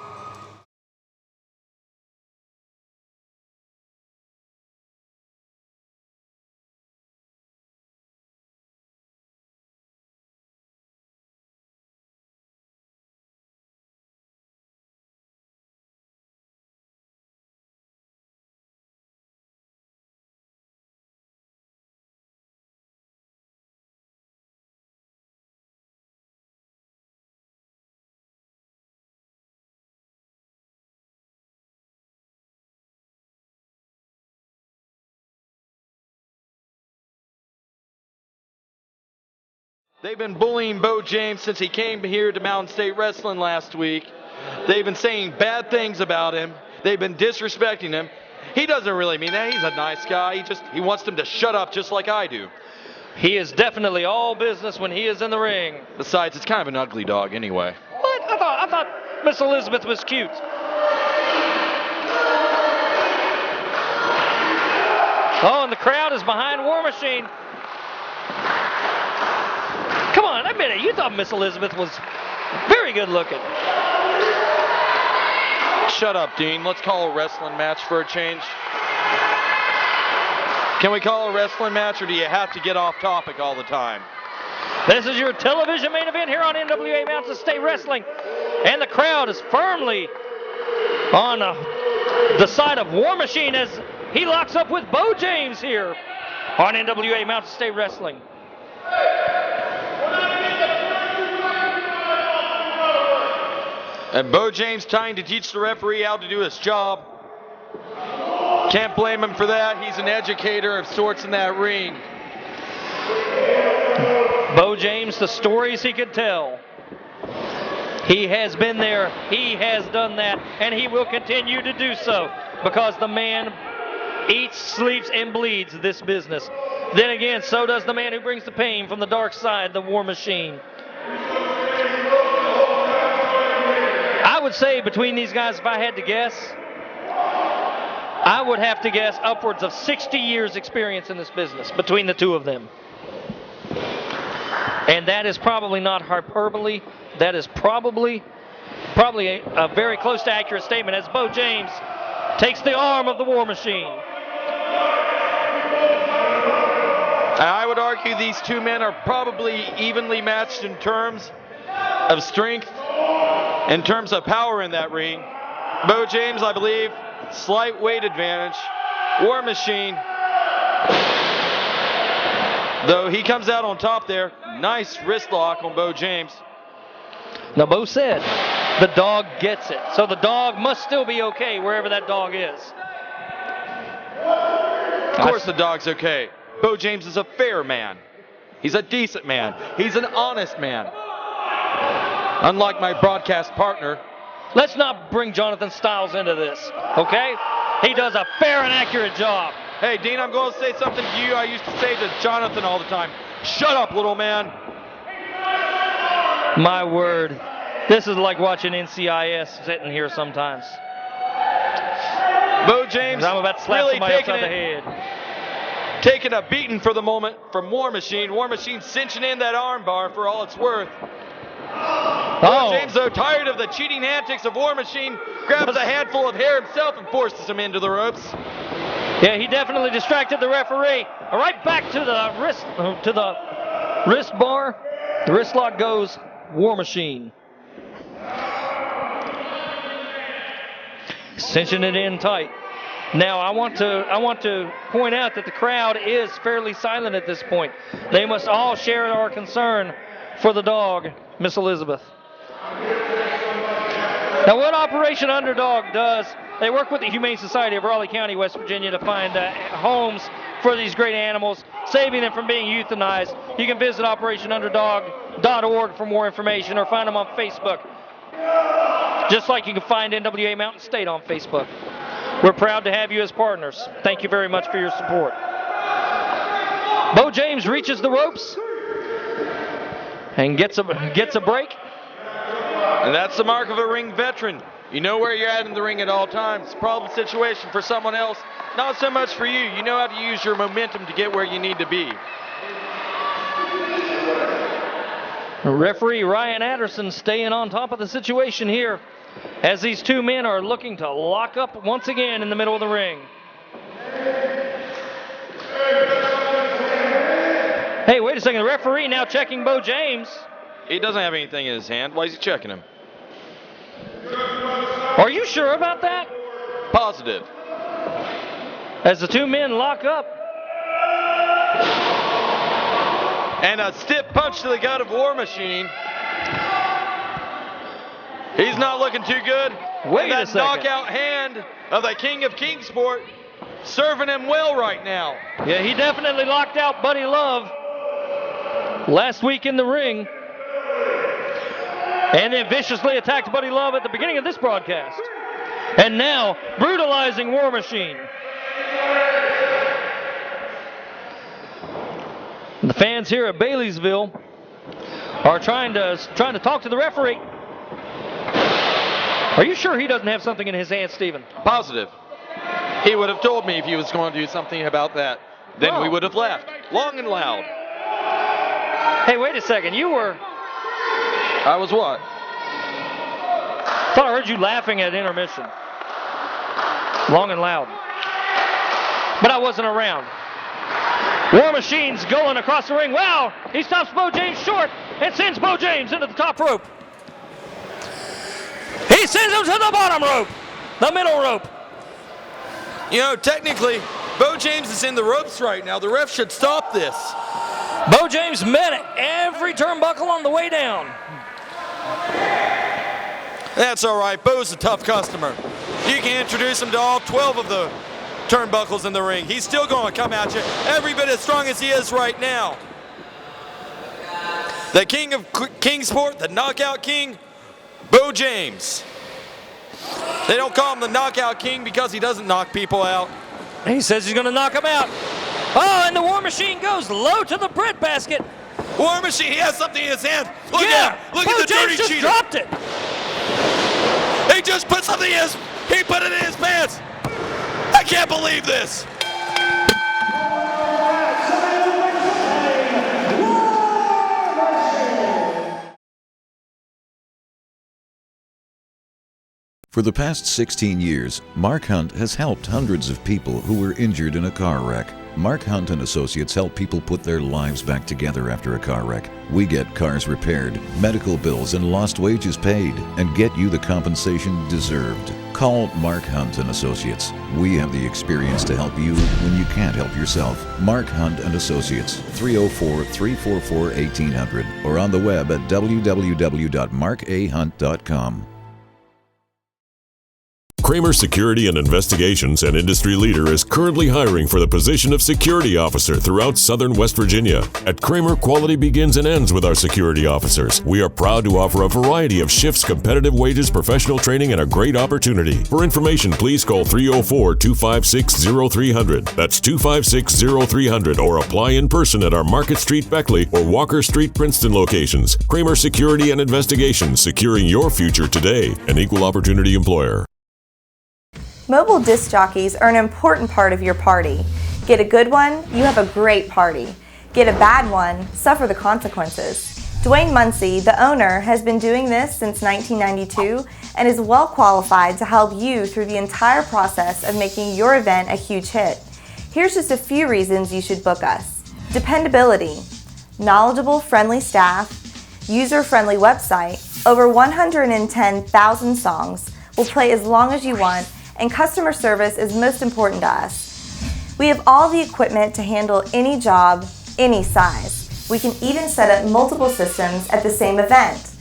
They've been bullying Bo James since he came here to Mountain State Wrestling last week. They've been saying bad things about him. They've been disrespecting him. He doesn't really mean that. He's a nice guy. He wants them to shut up just like I do. He is definitely all business when he is in the ring. Besides, it's kind of an ugly dog anyway. What? I thought Miss Elizabeth was cute. Oh, and the crowd is behind War Machine. Come on, admit it. You thought Miss Elizabeth was very good looking. Shut up, Dean. Let's call a wrestling match for a change. Can we call a wrestling match, or do you have to get off topic all the time? This is your television main event here on NWA Mountain State Wrestling. And the crowd is firmly on the side of War Machine as he locks up with Bo James here on NWA Mountain State Wrestling. And Bo James trying to teach the referee how to do his job. Can't blame him for that. He's an educator of sorts in that ring. Bo James, the stories he could tell. He has been there, he has done that, and he will continue to do so because the man eats, sleeps, and bleeds this business. Then again, so does the man who brings the pain from the dark side, the War Machine. I would say between these guys, if I had to guess, I would have to guess upwards of 60 years experience in this business between the two of them. And that is probably not hyperbole. That is probably a very close to accurate statement as Bo James takes the arm of the War Machine. I would argue these two men are probably evenly matched in terms of strength, in terms of power in that ring. Bo James, I believe, slight weight advantage. War Machine, though he comes out on top there. Nice wrist lock on Bo James. Now, Bo said the dog gets it. So the dog must still be okay wherever that dog is. Of course the dog's okay. Bo James is a fair man. He's a decent man. He's an honest man. Unlike my broadcast partner. Let's not bring Jonathan Styles into this, okay? He does a fair and accurate job. Hey, Dean, I'm going to say something to you I used to say to Jonathan all the time. Shut up, little man. My word. This is like watching NCIS sitting here sometimes. Bo James I'm about to slap really somebody upside the head. Taking a beating for the moment from War Machine. War Machine cinching in that arm bar for all it's worth. War James, though, tired of the cheating antics of War Machine, grabs a handful of hair himself and forces him into the ropes. Yeah, he definitely distracted the referee. Right back to the wrist bar. The wrist lock goes War Machine. Cinching it in tight. Now I want to point out that the crowd is fairly silent at this point. They must all share our concern for the dog, Miss Elizabeth. Now what Operation Underdog does, they work with the Humane Society of Raleigh County, West Virginia to find homes for these great animals, saving them from being euthanized. You can visit operationunderdog.org for more information or find them on Facebook. Just like you can find NWA Mountain State on Facebook. We're proud to have you as partners. Thank you very much for your support. Bo James reaches the ropes and gets a break. And that's the mark of a ring veteran. You know where you're at in the ring at all times. Problem situation for someone else, not so much for you. You know how to use your momentum to get where you need to be. Referee Ryan Anderson staying on top of the situation here as these two men are looking to lock up once again in the middle of the ring. Hey, wait a second. The referee now checking Bo James. He doesn't have anything in his hand. Why is he checking him? Are you sure about that? Positive. As the two men lock up. And a stiff punch to the gut of War Machine. He's not looking too good. Wait and a that second. knockout hand of the King of Kingsport serving him well right now. Yeah, he definitely locked out Buddy Love last week in the ring. And then viciously attacked Buddy Love at the beginning of this broadcast. And now brutalizing War Machine. The fans here at Baileysville are trying to talk to the referee. Are you sure he doesn't have something in his hand, Stephen? Positive. He would have told me if he was going to do something about that. Then we would have left, long and loud. Hey, wait a second. You were... I was what? Thought I heard you laughing at intermission. Long and loud. But I wasn't around. War Machine's going across the ring. Wow! He stops Bo James short and sends Bo James into the top rope. He sends him to the bottom rope. The middle rope. You know, technically, Bo James is in the ropes right now. The ref should stop this. Bo James met every turnbuckle on the way down. That's all right. Bo's a tough customer. You can introduce him to all 12 of the turnbuckles in the ring. He's still going to come at you every bit as strong as he is right now. The king of Kingsport, the knockout king, Bo James. They don't call him the knockout king because he doesn't knock people out. He says he's going to knock him out. Oh, and the War Machine goes low to the bread basket. War Machine, he has something in his hand. Look yeah, at him. Look Bo at the James dirty just cheater. Dropped it. He just put something in his, he put it in his pants. I can't believe this. For the past 16 years, Mark Hunt has helped hundreds of people who were injured in a car wreck. Mark Hunt and Associates help people put their lives back together after a car wreck. We get cars repaired, medical bills and lost wages paid, and get you the compensation deserved. Call Mark Hunt and Associates. We have the experience to help you when you can't help yourself. Mark Hunt and Associates, 304-344-1800, or on the web at www.markahunt.com. Kramer Security and Investigations, an industry leader, is currently hiring for the position of security officer throughout southern West Virginia. At Kramer, quality begins and ends with our security officers. We are proud to offer a variety of shifts, competitive wages, professional training, and a great opportunity. For information, please call 304-256-0300. That's 256-0300, or apply in person at our Market Street, Beckley, or Walker Street, Princeton locations. Kramer Security and Investigations, securing your future today. An equal opportunity employer. Mobile disc jockeys are an important part of your party. Get a good one, you have a great party. Get a bad one, suffer the consequences. Dwayne Muncie, the owner, has been doing this since 1992 and is well qualified to help you through the entire process of making your event a huge hit. Here's just a few reasons you should book us. Dependability, knowledgeable, friendly staff, user-friendly website, over 110,000 songs, will play as long as you want, and customer service is most important to us. We have all the equipment to handle any job, any size. We can even set up multiple systems at the same event.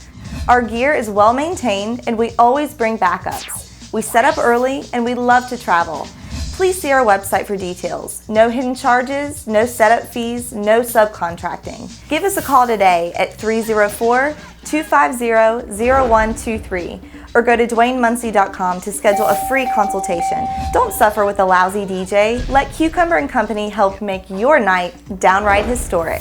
Our gear is well maintained and we always bring backups. We set up early and we love to travel. Please see our website for details. No hidden charges, no setup fees, no subcontracting. Give us a call today at 304-250-0123 or go to DwayneMuncie.com to schedule a free consultation. Don't suffer with a lousy DJ. Let Cucumber & Company help make your night downright historic.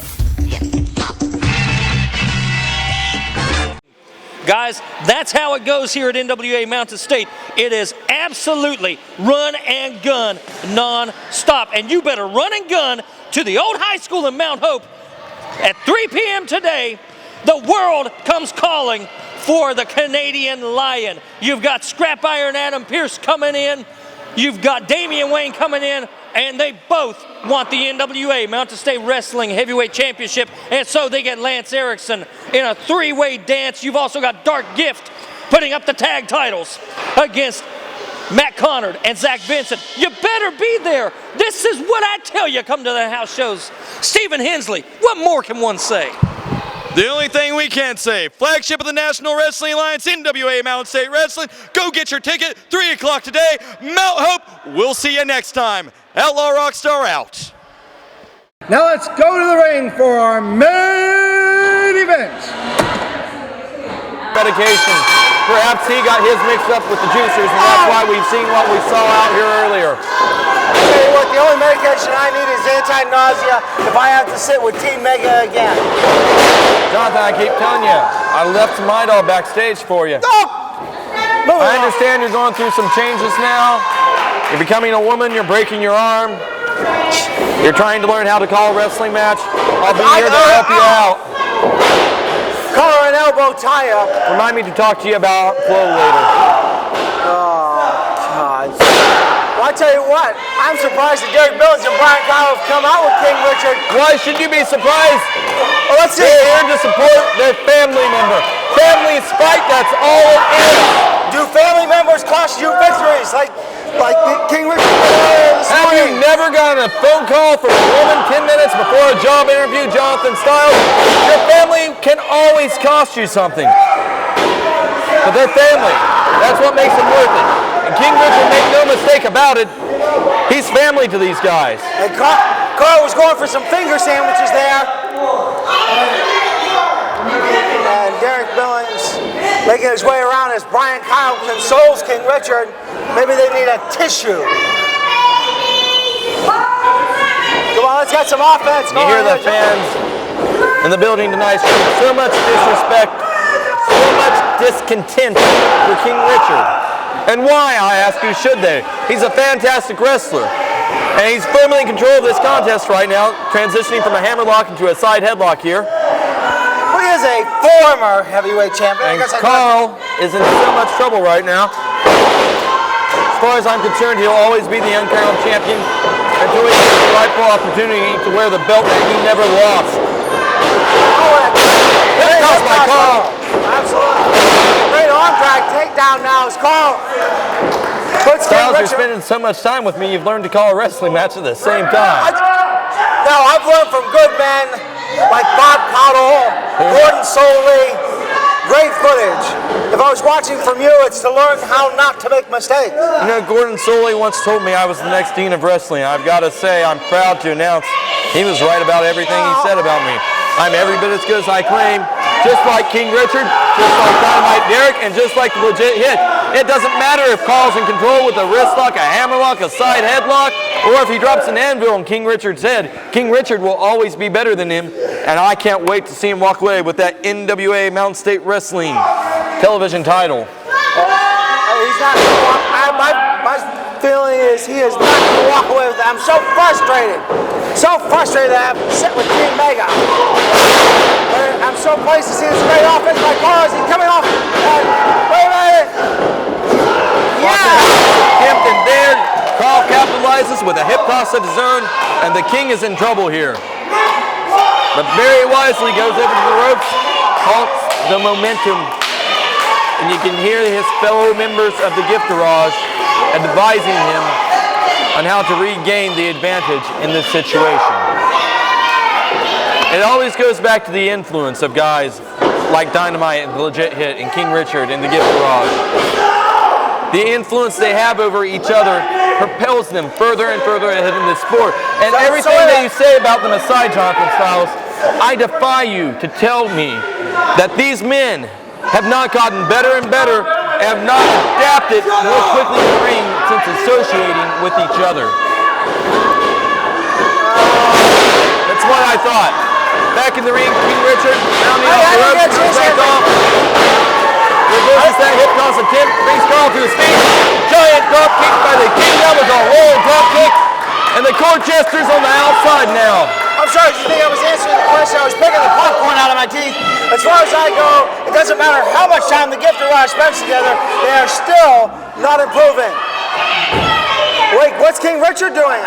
Guys, that's how it goes here at NWA Mountain State. It is absolutely run and gun non-stop. And you better run and gun to the old high school in Mount Hope at 3 p.m. today. The world comes calling for the Canadian Lion. You've got Scrap Iron Adam Pierce coming in. You've got Damian Wayne coming in. And they both want the NWA Mountain State Wrestling Heavyweight Championship. And so they get Lance Erickson in a three-way dance. You've also got Dark Gift putting up the tag titles against Matt Connard and Zach Vincent. You better be there. This is what I tell you, come to the house shows. Stephen Hensley, what more can one say? The only thing we can say, flagship of the National Wrestling Alliance, NWA Mountain State Wrestling. Go get your ticket, 3 o'clock today, Mount Hope. We'll see you next time. Outlaw Rockstar out. Now let's go to the ring for our main event. Medication. Perhaps he got his mixed up with the juicers, and that's why we've seen what we saw out here earlier. I tell you what, the only medication I need is anti-nausea if I have to sit with Team Mega again. Jonathan, I keep telling you, I left some Idol backstage for you. I understand you're going through some changes now. You're becoming a woman, you're breaking your arm. You're trying to learn how to call a wrestling match. I'll be here to help you out. Call her an elbow tie-up. Remind me to talk to you about Flo later. Oh, God. Well, I tell you what, I'm surprised that Derek Billings and Brian Kyle have come out with King Richard. Why should you be surprised? Well, let's see. They're here to support their family member. Family is fight, that's all it is. Do family members cost you victories like King Richard? Have you never gotten a phone call from a woman 10 minutes before a job interview, Jonathan Styles? Your family can always cost you something. But they're family. That's what makes them worth it. And King Richard, make no mistake about it, he's family to these guys. And Carl was going for some finger sandwiches there. And Derek Billings making his way around as Brian Kyle consoles King Richard. Maybe they need a tissue. Come on, let's get some offense. You hear the fans in the building tonight showing so much disrespect, so much discontent for King Richard. And why, I ask you, should they? He's a fantastic wrestler. And he's firmly in control of this contest right now, transitioning from a hammerlock into a side headlock here. He is a former heavyweight champion. And Carl is in so much trouble right now. As far as I'm concerned, he'll always be the uncrowned champion until he gets the rightful opportunity to wear the belt that he never lost. Good toss by Carl. Absolutely. Great arm drag takedown now as Carl puts Styles, you're spending so much time with me, you've learned to call a wrestling match at the same time. No, I've learned from good men like Bob Cottle, Gordon Soley. Great footage. If I was watching from you, it's to learn how not to make mistakes. You know, Gordon Soley once told me I was the next dean of wrestling. I've got to say, I'm proud to announce he was right about everything he said about me. I'm every bit as good as I claim, just like King Richard, just like Dynamite Derek, and just like the Legit Hit. It doesn't matter if Carl's in control with a wrist lock, a hammerlock, a side headlock, or if he drops an anvil on King Richard's head. King Richard will always be better than him, and I can't wait to see him walk away with that NWA Mountain State Wrestling television title. He's not. My feeling is he is not going to walk away with it. I'm so frustrated that I have to sit with Team Mega. I'm so pleased to see this great offense by Carl as he's coming off. Wait a minute. Yeah. And there, Carl capitalizes with a hip toss of his own, and the King is in trouble here. But very wisely goes over to the ropes, halts the momentum, and you can hear his fellow members of the Gift Garage advising him on how to regain the advantage in this situation. It always goes back to the influence of guys like Dynamite and the Legit Hit and King Richard and the Gift Garage. The influence they have over each other propels them further and further ahead in this sport. And everything that you say about them aside, Jonathan Styles, I defy you to tell me that these men have not gotten better and better and have not adapted more quickly in the ring since associating with each other. That's what I thought. Back in the ring, King Richard, rounding off the ropes, comes back off. Reverses that hip toss attempt, brings Carl to his feet. Giant drop kick by the King. That was a roll drop kick. And the court Jester's on the outside now. I'm sorry, did you think I was answering the question? I was picking the popcorn out of my teeth. As far as I go, it doesn't matter how much time the Gift Garage spends together, they are still not improving. Wait, what's King Richard doing?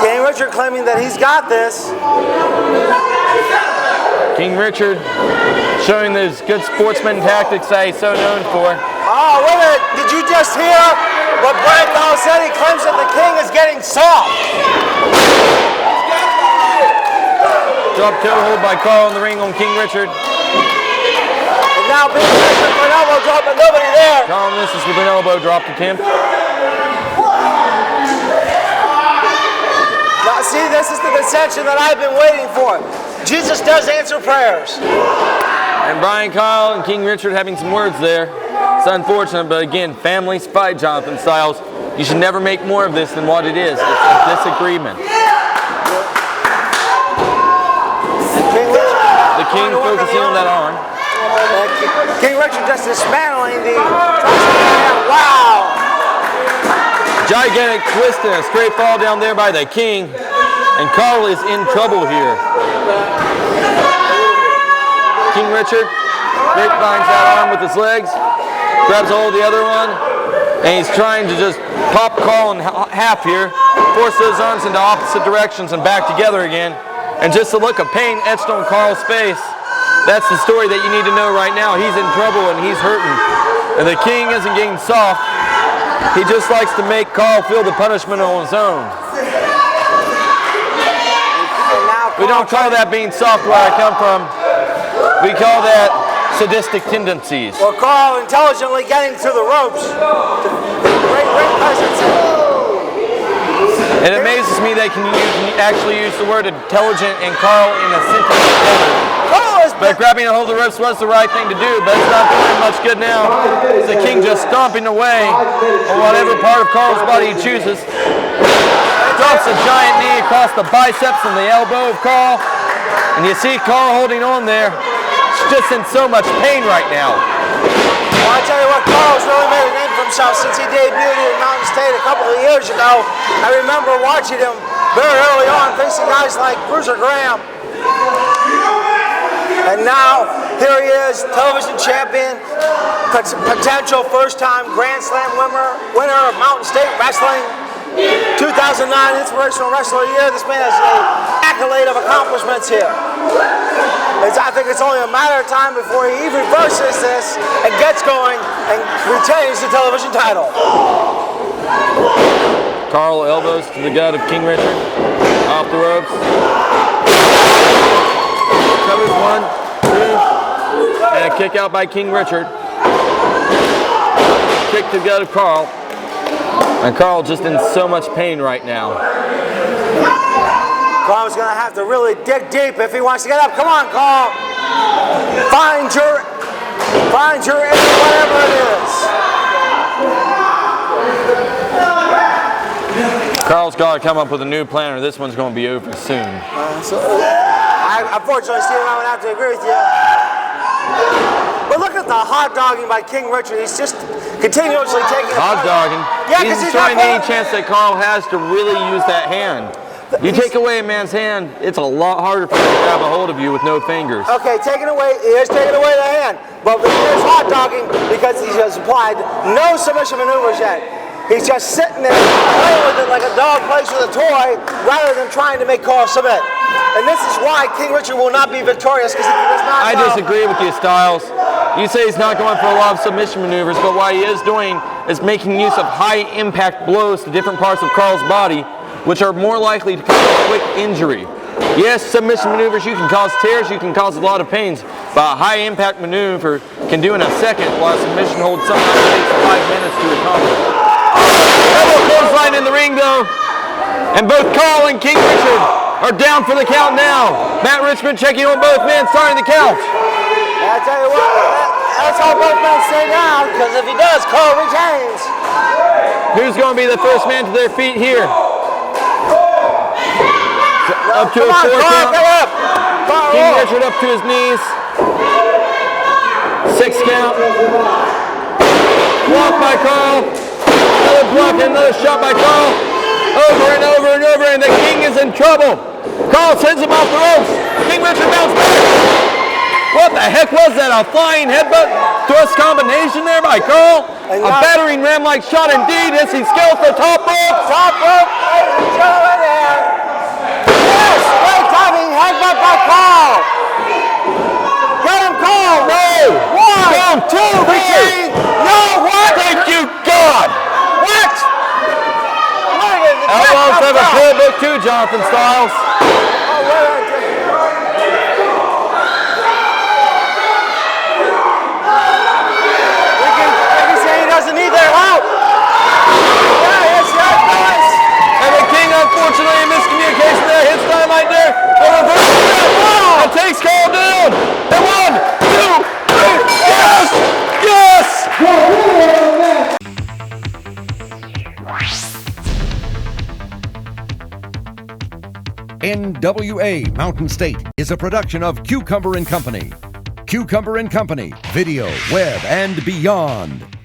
King Richard claiming that he's got this. King Richard showing those good sportsman tactics that he's so known for. Oh, wait a minute. Did you just hear what Brian Kyle said? He claims that the King is getting soft. Drop toe hold by Carl in the ring on King Richard. And now Big Richard for an elbow drop, but nobody there. Carl misses with an elbow drop attempt. Now, see, this is the dissension that I've been waiting for. Jesus does answer prayers. And Brian Kyle and King Richard having some words there. It's unfortunate, but again, families fight, Jonathan Styles. You should never make more of this than what it is. It's a disagreement. The King focusing on that arm. King Richard just dismantling the wow! Gigantic twist and a straight fall down there by the King. And Carl is in trouble here. King Richard grapevines that arm with his legs, grabs hold of the other one, and he's trying to just pop Carl in half here, force those arms into opposite directions and back together again. And just a look of pain etched on Carl's face. That's the story that you need to know right now. He's in trouble and he's hurting. And the King isn't getting soft. He just likes to make Carl feel the punishment on his own. We don't call that being soft where I come from. We call that sadistic tendencies. Well, Carl intelligently getting through the ropes. Great presence. It amazes me they can actually use the word intelligent and Carl in a sentence together. But grabbing a hold of the ropes was the right thing to do, but it's not doing much good now. The King just stomping away on whatever part of Carl's body he chooses. Drops a giant knee across the biceps and the elbow of Carl. And you see Carl holding on there. He's just in so much pain right now. Well, I tell you what, Carl's really made a name for himself since he debuted in Mountain State a couple of years ago. I remember watching him very early on, facing guys like Bruiser Graham. And now, here he is, television champion, potential first-time Grand Slam winner of Mountain State Wrestling. 2009 Inspirational Wrestler of the Year. This man has an accolade of accomplishments here. I think it's only a matter of time before he reverses this and gets going and retains the television title. Carl elbows to the gut of King Richard, off the ropes. Covers 1, 2, and a kick out by King Richard. Kick to the gut of Carl. And Carl just in so much pain right now. Carl's going to have to really dig deep if he wants to get up. Come on, Carl. Find your whatever it is. Carl's got to come up with a new plan or this one's going to be over soon. Unfortunately, Steve, I would have to agree with you. But look at the hot dogging by King Richard. He's just continuously taking hot dogging. Yeah, he's destroying any chance that Carl has to really use that hand. You take away a man's hand, it's a lot harder for him to grab a hold of you with no fingers. Okay, he is taking away the hand. But here's hot dogging because he has applied no submission maneuvers yet. He's just sitting there playing with it like a dog plays with a toy rather than trying to make Carl submit. And this is why King Richard will not be victorious because he does not I disagree with you, Styles. You say he's not going for a lot of submission maneuvers, but what he is doing is making use of high-impact blows to different parts of Carl's body, which are more likely to cause a quick injury. Yes, submission maneuvers, you can cause tears, you can cause a lot of pains, but a high-impact maneuver can do in a second, while a submission hold sometimes takes 5 minutes to accomplish. Double clothesline in the ring, though, and both Carl and King Richard are down for the count now. Matt Richmond checking on both men, starting the count. I tell you what, that's how both men stay down, because if he does, Carl retains. Who's going to be the first man to their feet here? Up to a 4 count. King Richard up to his knees. 6 count. Block by Carl. Another block and another shot by Carl. Over and over and over, and the King is in trouble. Carl sends him off the ropes. King Richard bounces back. What the heck was that? A flying headbutt thrust combination there by Carl? A battering ram-like shot indeed as he scales the top rope. Top rope, ladies and gentlemen. Yes, great timing headbutt by Carl. Get him, Carl. No. 1, 2, 3. No, what? Thank you, God. What? Outlaws have a full book too, Jonathan Styles. Unfortunately, a miscommunication there. Hits Dynamite there. And takes Carl down. And 1, 2, 3. Yes! Yes! NWA Mountain State is a production of Cucumber & Company. Cucumber & Company, video, web, and beyond.